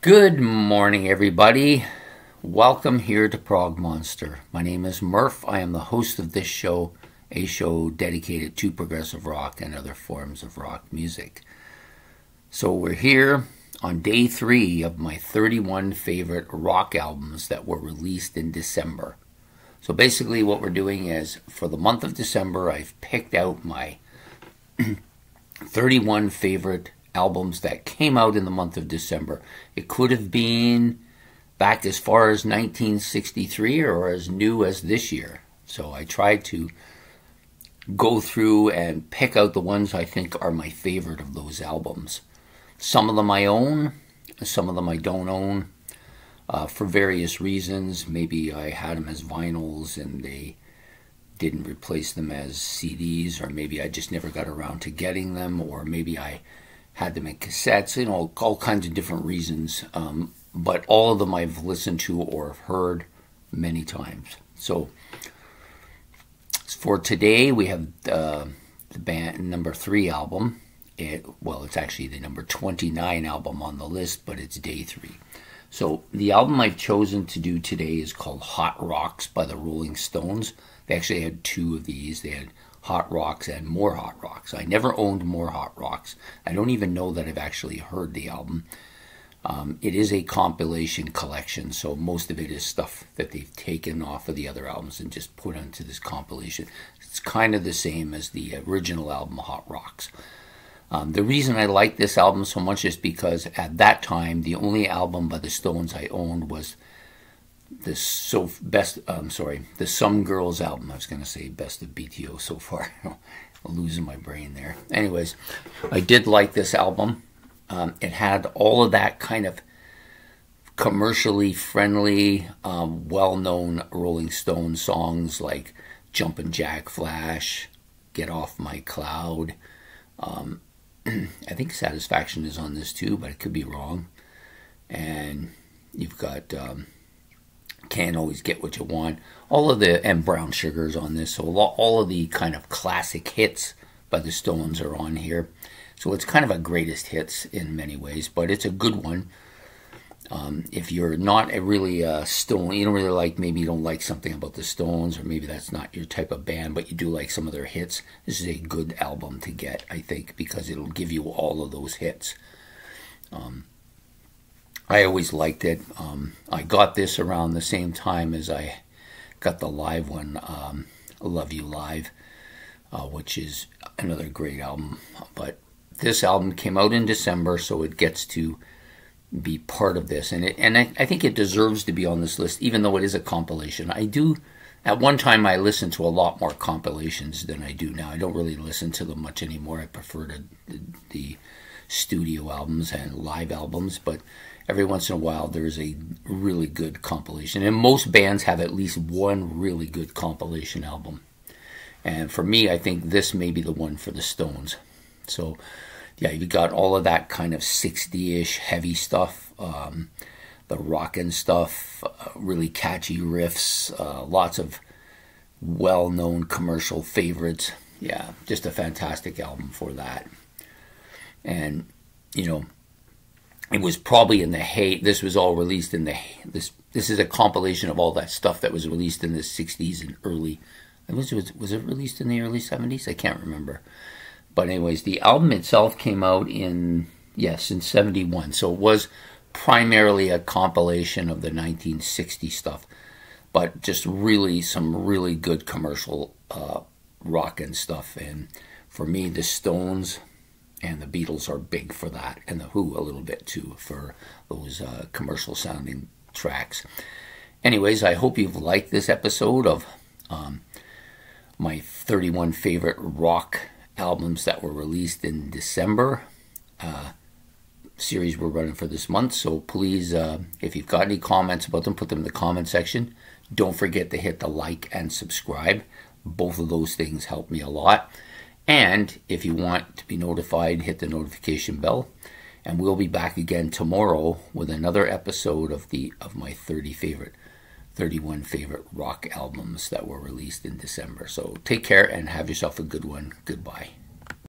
Good morning, everybody. Welcome here to Prog Monster. My name is Murph. I am the host of this show, a show dedicated to progressive rock and other forms of rock music. So we're here on day 3 of my 31 favorite rock albums that were released in December. So basically what we're doing is, for the month of December, I've picked out my 31 favorite albums that came out in the month of December. It could have been back as far as 1963 or as new as this year. So I tried to go through and pick out the ones I think are my favorite of those albums. Some of them I own, some of them I don't own, for various reasons. Maybe I had them as vinyls and they didn't replace them as CDs, or maybe I just never got around to getting them, or maybe I had them in cassettes, all kinds of different reasons. But all of them I've listened to or heard many times. So for today, we have the band number 3 album. It's actually the number 29 album on the list, but it's day 3. So the album I've chosen to do today is called Hot Rocks by the Rolling Stones. They actually had 2 of these. They had Hot Rocks and More Hot Rocks. I never owned More Hot Rocks. I don't even know that I've actually heard the album. It is a compilation collection, so most of it is stuff that they've taken off of the other albums and just put into this compilation. It's kind of the same as the original album, Hot Rocks. The reason I like this album so much is because at that time, the only album by the Stones I owned was the Some Girls album. I was going to say Best of BTO so far. I'm losing my brain there. Anyways, I did like this album. It had all of that kind of commercially friendly, well-known Rolling Stone songs like Jumpin' Jack Flash, Get Off My Cloud. I think Satisfaction is on this too, but I could be wrong. And you've got Can't Always Get What You Want. And Brown Sugar's on this. So all of the kind of classic hits by the Stones are on here. So it's kind of a greatest hits in many ways, but it's a good one. If you're not really a Stone, you don't really like, maybe you don't like something about the Stones, or maybe that's not your type of band, but you do like some of their hits, this is a good album to get, I think, because it'll give you all of those hits. I always liked it. I got this around the same time as I got the live one, Love You Live, which is another great album. But this album came out in December, so it gets to be part of this, and I think it deserves to be on this list, even though it is a compilation. At one time I listened to a lot more compilations than I do now. I don't really listen to them much anymore. I prefer the studio albums and live albums, but every once in a while there's a really good compilation, and most bands have at least one really good compilation album. And for me, I think this may be the one for the Stones. So yeah, you got all of that kind of 60-ish heavy stuff, the rockin' stuff, really catchy riffs, lots of well-known commercial favorites. Yeah, just a fantastic album for that. And, it was probably in the this was all released in this is a compilation of all that stuff that was released in the 60s and early, was it released in the early 70s? I can't remember. But anyways, the album itself came out in 71. So it was primarily a compilation of the 1960 stuff, but just really some really good commercial rock and stuff. And for me, the Stones and the Beatles are big for that, and the Who a little bit too, for those commercial sounding tracks. Anyways, I hope you've liked this episode of my 31 favorite rock albums that were released in December. Series we're running for this month, so please, if you've got any comments about them, put them in the comment section. Don't forget to hit the like and subscribe. Both of those things help me a lot. And if you want to be notified, hit the notification bell, and we'll be back again tomorrow with another episode of my 31 favorite rock albums that were released in December. So take care and have yourself a good one. Goodbye.